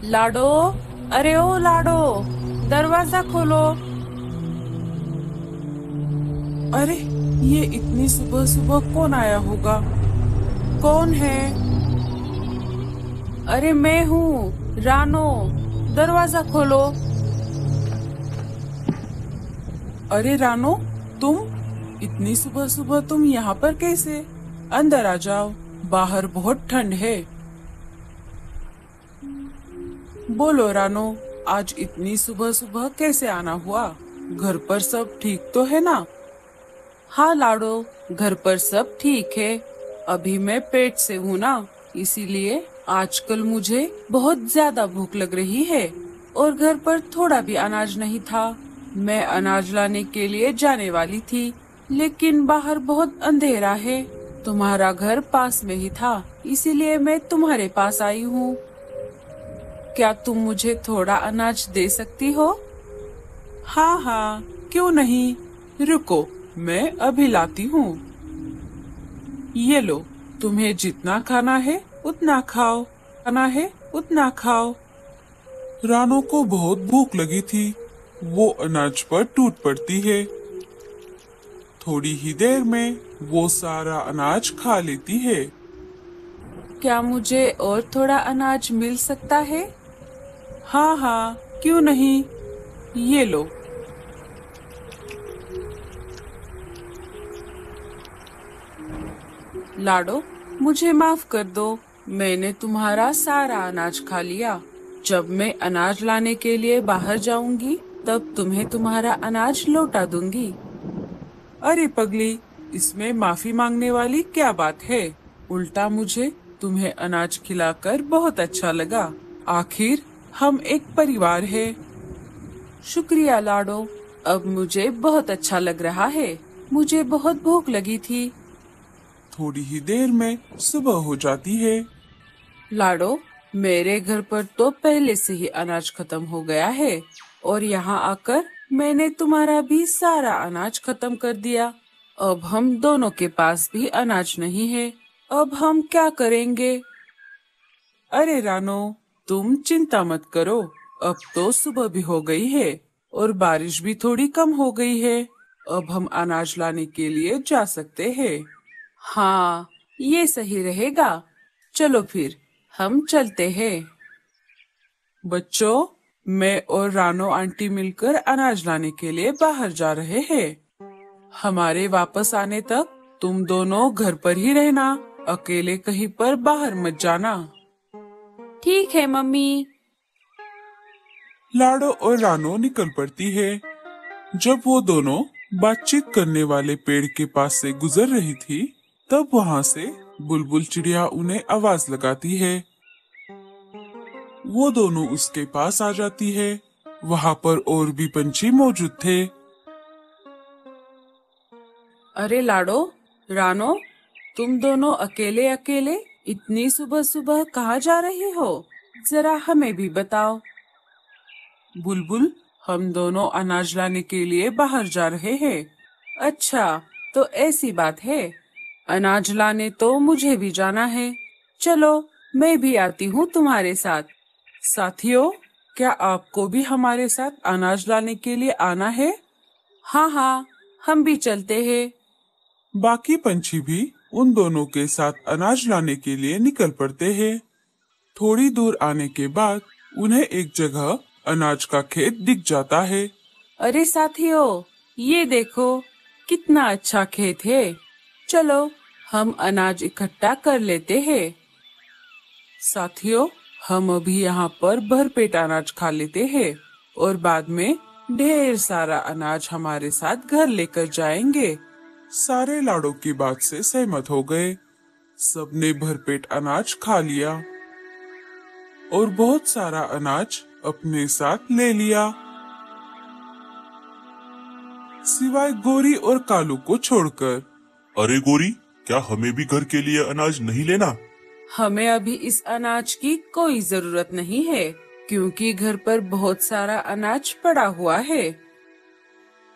लाडो, अरे ओ लाडो, दरवाजा खोलो। अरे, ये इतनी सुबह सुबह कौन आया होगा? कौन है? अरे मैं हूँ, रानो, दरवाजा खोलो। अरे रानो, तुम इतनी सुबह सुबह तुम यहाँ पर कैसे? अंदर आ जाओ, बाहर बहुत ठंड है। बोलो रानो, आज इतनी सुबह सुबह कैसे आना हुआ? घर पर सब ठीक तो है ना? हाँ लाडो, घर पर सब ठीक है। अभी मैं पेट से हूँ ना, इसीलिए आजकल मुझे बहुत ज्यादा भूख लग रही है और घर पर थोड़ा भी अनाज नहीं था। मैं अनाज लाने के लिए जाने वाली थी, लेकिन बाहर बहुत अंधेरा है। तुम्हारा घर पास में ही था, इसीलिए मैं तुम्हारे पास आई हूँ। क्या तुम मुझे थोड़ा अनाज दे सकती हो? हाँ हाँ, क्यों नहीं। रुको, मैं अभी लाती हूँ। ये लो, तुम्हें जितना खाना है उतना खाओ, खाना है उतना खाओ। रानो को बहुत भूख लगी थी। वो अनाज पर टूट पड़ती है। थोड़ी ही देर में वो सारा अनाज खा लेती है। क्या मुझे और थोड़ा अनाज मिल सकता है? हाँ हाँ, क्यों नहीं। ये लो। लाडो, मुझे माफ कर दो, मैंने तुम्हारा सारा अनाज खा लिया। जब मैं अनाज लाने के लिए बाहर जाऊंगी, तब तुम्हें तुम्हारा अनाज लौटा दूंगी। अरे पगली, इसमें माफी मांगने वाली क्या बात है? उल्टा मुझे तुम्हें अनाज खिलाकर बहुत अच्छा लगा। आखिर हम एक परिवार है। शुक्रिया लाडो, अब मुझे बहुत अच्छा लग रहा है। मुझे बहुत भूख लगी थी। थोड़ी ही देर में सुबह हो जाती है। लाडो, मेरे घर पर तो पहले से ही अनाज खत्म हो गया है और यहाँ आकर मैंने तुम्हारा भी सारा अनाज खत्म कर दिया। अब हम दोनों के पास भी अनाज नहीं है। अब हम क्या करेंगे? अरे रानो, तुम चिंता मत करो। अब तो सुबह भी हो गई है और बारिश भी थोड़ी कम हो गई है। अब हम अनाज लाने के लिए जा सकते हैं। हाँ, ये सही रहेगा। चलो फिर, हम चलते हैं। बच्चों, मैं और रानो आंटी मिलकर अनाज लाने के लिए बाहर जा रहे हैं। हमारे वापस आने तक तुम दोनों घर पर ही रहना, अकेले कहीं पर बाहर मत जाना। ठीक है मम्मी। लाडो और रानो निकल पड़ती है। जब वो दोनों बातचीत करने वाले पेड़ के पास से गुजर रही थी, तब वहाँ से बुलबुल चिड़िया उन्हें आवाज लगाती है। वो दोनों उसके पास आ जाती है। वहाँ पर और भी पंछी मौजूद थे। अरे लाडो, रानो, तुम दोनों अकेले अकेले इतनी सुबह सुबह कहाँ जा रही हो? जरा हमें भी बताओ। बुलबुल, हम दोनों अनाज लाने के लिए बाहर जा रहे हैं। अच्छा, तो ऐसी बात है। अनाज लाने तो मुझे भी जाना है। चलो, मैं भी आती हूँ तुम्हारे साथ। साथियों, क्या आपको भी हमारे साथ अनाज लाने के लिए आना है? हाँ हाँ, हम भी चलते हैं। बाकी पंछी भी उन दोनों के साथ अनाज लाने के लिए निकल पड़ते हैं। थोड़ी दूर आने के बाद उन्हें एक जगह अनाज का खेत दिख जाता है। अरे साथियों, ये देखो, कितना अच्छा खेत है। चलो, हम अनाज इकट्ठा कर लेते हैं। साथियों, हम अभी यहाँ पर भरपेट अनाज खा लेते हैं और बाद में ढेर सारा अनाज हमारे साथ घर लेकर जाएंगे। सारे लाड़ों की बात से सहमत हो गए। सबने भरपेट अनाज खा लिया और बहुत सारा अनाज अपने साथ ले लिया, सिवाय गोरी और कालू को छोड़कर। अरे गोरी, क्या हमें भी घर के लिए अनाज नहीं लेना? हमें अभी इस अनाज की कोई जरूरत नहीं है, क्योंकि घर पर बहुत सारा अनाज पड़ा हुआ है।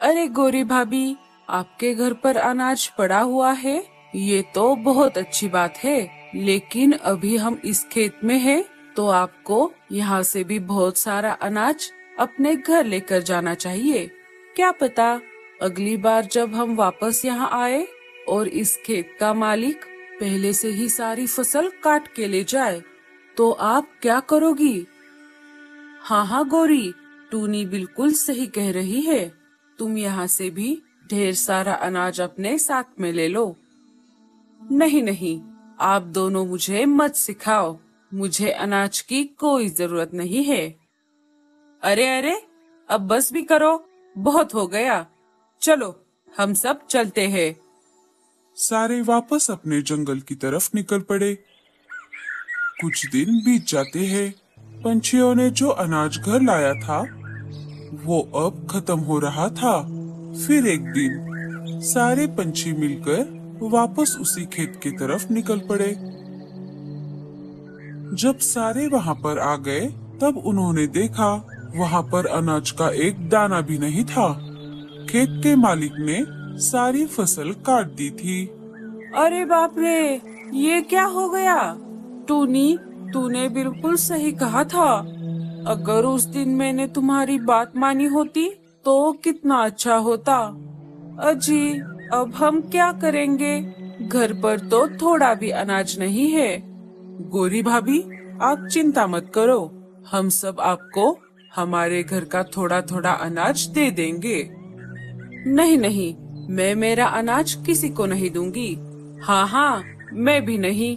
अरे गोरी भाभी, आपके घर पर अनाज पड़ा हुआ है, ये तो बहुत अच्छी बात है। लेकिन अभी हम इस खेत में हैं, तो आपको यहाँ से भी बहुत सारा अनाज अपने घर लेकर जाना चाहिए। क्या पता अगली बार जब हम वापस यहाँ आए और इस खेत का मालिक पहले से ही सारी फसल काट के ले जाए, तो आप क्या करोगी? हाँ हाँ गौरी, टूनी बिल्कुल सही कह रही है। तुम यहाँ से भी ढेर सारा अनाज अपने साथ में ले लो। नहीं नहीं, आप दोनों मुझे मत सिखाओ, मुझे अनाज की कोई जरूरत नहीं है। अरे अरे, अब बस भी करो, बहुत हो गया। चलो हम सब चलते हैं। सारे वापस अपने जंगल की तरफ निकल पड़े। कुछ दिन बीत जाते हैं। पंछियों ने जो अनाज घर लाया था वो अब खत्म हो रहा था। फिर एक दिन सारे पंछी मिलकर वापस उसी खेत की तरफ निकल पड़े। जब सारे वहाँ पर आ गए तब उन्होंने देखा वहाँ पर अनाज का एक दाना भी नहीं था। खेत के मालिक ने सारी फसल काट दी थी। अरे बाप रे, ये क्या हो गया? टूनी, तूने बिल्कुल सही कहा था। अगर उस दिन मैंने तुम्हारी बात मानी होती तो कितना अच्छा होता। अजी, अब हम क्या करेंगे? घर पर तो थोड़ा भी अनाज नहीं है। गौरी भाभी, आप चिंता मत करो, हम सब आपको हमारे घर का थोड़ा थोड़ा अनाज दे देंगे। नहीं नहीं, मैं मेरा अनाज किसी को नहीं दूंगी। हाँ हाँ, मैं भी नहीं।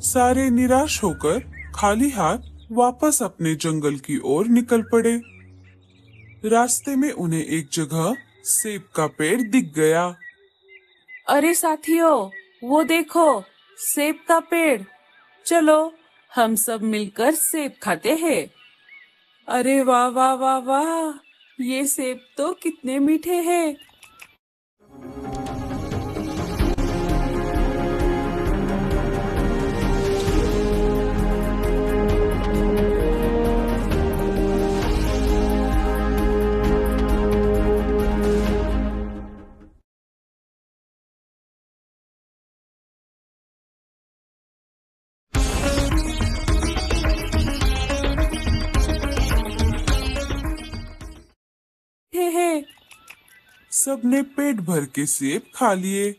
सारे निराश होकर खाली हाथ वापस अपने जंगल की ओर निकल पड़े। रास्ते में उन्हें एक जगह सेब का पेड़ दिख गया। अरे साथियों, वो देखो, सेब का पेड़। चलो हम सब मिलकर सेब खाते हैं। अरे वाह वाह वाह वाह, ये सेब तो कितने मीठे हैं। है। सबने पेट भर के सेब खा लिए।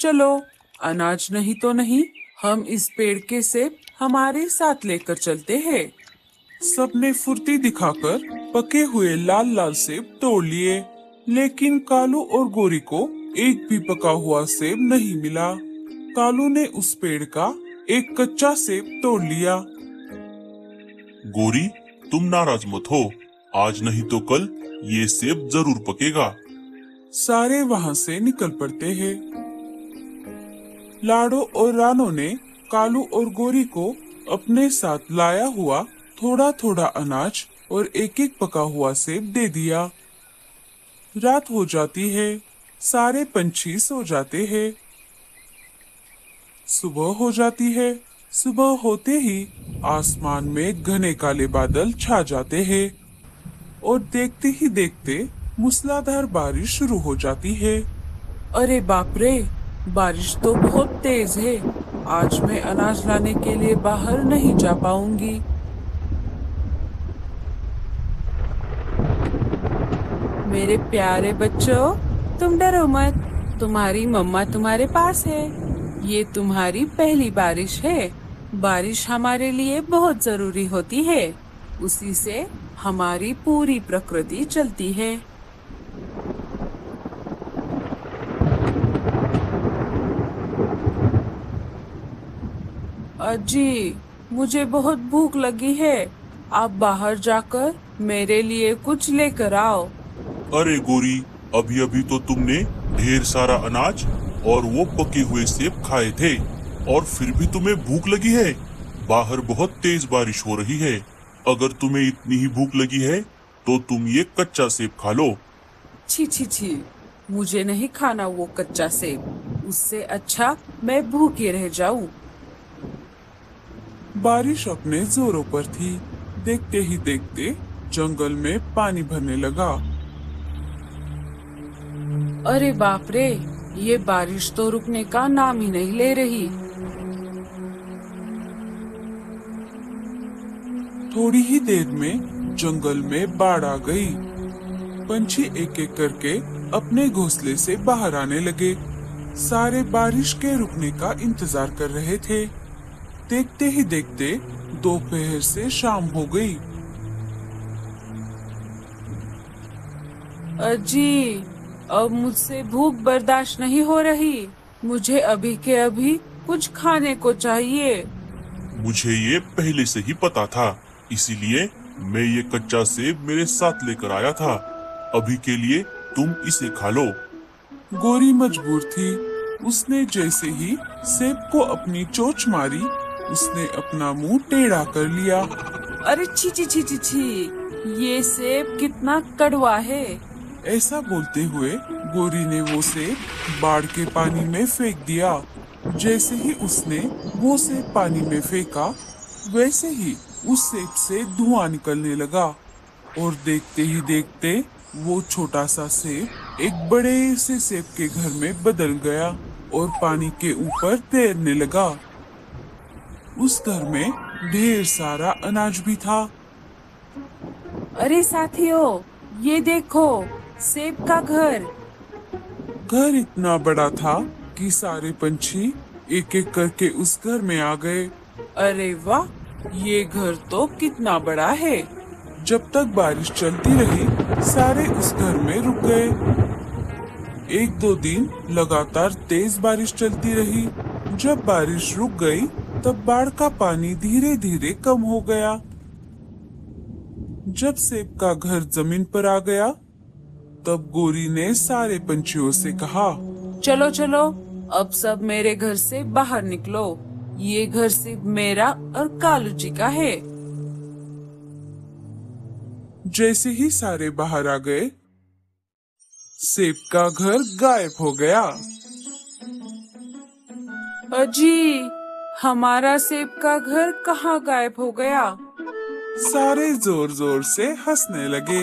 चलो, अनाज नहीं तो नहीं, हम इस पेड़ के सेब हमारे साथ लेकर चलते हैं। सबने फुर्ती दिखाकर पके हुए लाल लाल सेब तोड़ लिए, लेकिन कालू और गोरी को एक भी पका हुआ सेब नहीं मिला। कालू ने उस पेड़ का एक कच्चा सेब तोड़ लिया। गोरी, तुम नाराज मत हो, आज नहीं तो कल ये सेब जरूर पकेगा। सारे वहाँ से निकल पड़ते हैं। लाडो और रानो ने कालू और गोरी को अपने साथ लाया हुआ थोड़ा थोड़ा अनाज और एक एक पका हुआ सेब दे दिया। रात हो जाती है, सारे पंछी सो जाते हैं। सुबह हो जाती है। सुबह होते ही आसमान में घने काले बादल छा जाते हैं और देखते ही देखते मूसलाधार बारिश शुरू हो जाती है। अरे बाप रे, बारिश तो बहुत तेज है। आज मैं अनाज लाने के लिए बाहर नहीं जा पाऊंगी। मेरे प्यारे बच्चों, तुम डरो मत, तुम्हारी मम्मा तुम्हारे पास है। ये तुम्हारी पहली बारिश है। बारिश हमारे लिए बहुत जरूरी होती है, उसी से हमारी पूरी प्रकृति चलती है। अजी, मुझे बहुत भूख लगी है। आप बाहर जाकर मेरे लिए कुछ लेकर आओ। अरे गोरी, अभी अभी तो तुमने ढेर सारा अनाज और वो पके हुए सेब खाए थे और फिर भी तुम्हें भूख लगी है। बाहर बहुत तेज बारिश हो रही है। अगर तुम्हें इतनी ही भूख लगी है तो तुम ये कच्चा सेब खा लो। छी छी छी, मुझे नहीं खाना वो कच्चा सेब। उससे अच्छा मैं भूखे रह जाऊं। बारिश अपने जोरों पर थी। देखते ही देखते जंगल में पानी भरने लगा। अरे बाप रे, ये बारिश तो रुकने का नाम ही नहीं ले रही। थोड़ी ही देर में जंगल में बाढ़ आ गई। पंछी एक एक करके अपने घोंसले से बाहर आने लगे। सारे बारिश के रुकने का इंतजार कर रहे थे। देखते ही देखते दोपहर से शाम हो गई। अजी, अब मुझसे भूख बर्दाश्त नहीं हो रही। मुझे अभी के अभी कुछ खाने को चाहिए। मुझे ये पहले से ही पता था, इसीलिए मैं ये कच्चा सेब मेरे साथ लेकर आया था। अभी के लिए तुम इसे खा लो। गोरी मजबूर थी। उसने जैसे ही सेब को अपनी चोंच मारी, उसने अपना मुंह टेढ़ा कर लिया। अरे छी छी छी छी छी, ये सेब कितना कड़वा है। ऐसा बोलते हुए गोरी ने वो सेब बाढ़ के पानी में फेंक दिया। जैसे ही उसने वो सेब पानी में फेंका, वैसे ही उस सेब से धुआं निकलने लगा और देखते ही देखते वो छोटा सा सेब एक बड़े से सेब के घर में बदल गया और पानी के ऊपर तैरने लगा। उस घर में ढेर सारा अनाज भी था। अरे साथियों, ये देखो, सेब का घर। घर इतना बड़ा था कि सारे पंछी एक एक करके उस घर में आ गए। अरे वाह, ये घर तो कितना बड़ा है। जब तक बारिश चलती रही, सारे उस घर में रुक गए। एक दो दिन लगातार तेज बारिश चलती रही। जब बारिश रुक गई, तब बाढ़ का पानी धीरे धीरे कम हो गया। जब सेब का घर जमीन पर आ गया, तब गोरी ने सारे पंछियों से कहा, चलो चलो, अब सब मेरे घर से बाहर निकलो। ये घर सिर्फ मेरा और कालू जी का है। जैसे ही सारे बाहर आ गए, सेब का घर गायब हो गया। अजी, हमारा सेब का घर कहाँ गायब हो गया? सारे जोर जोर से हंसने लगे।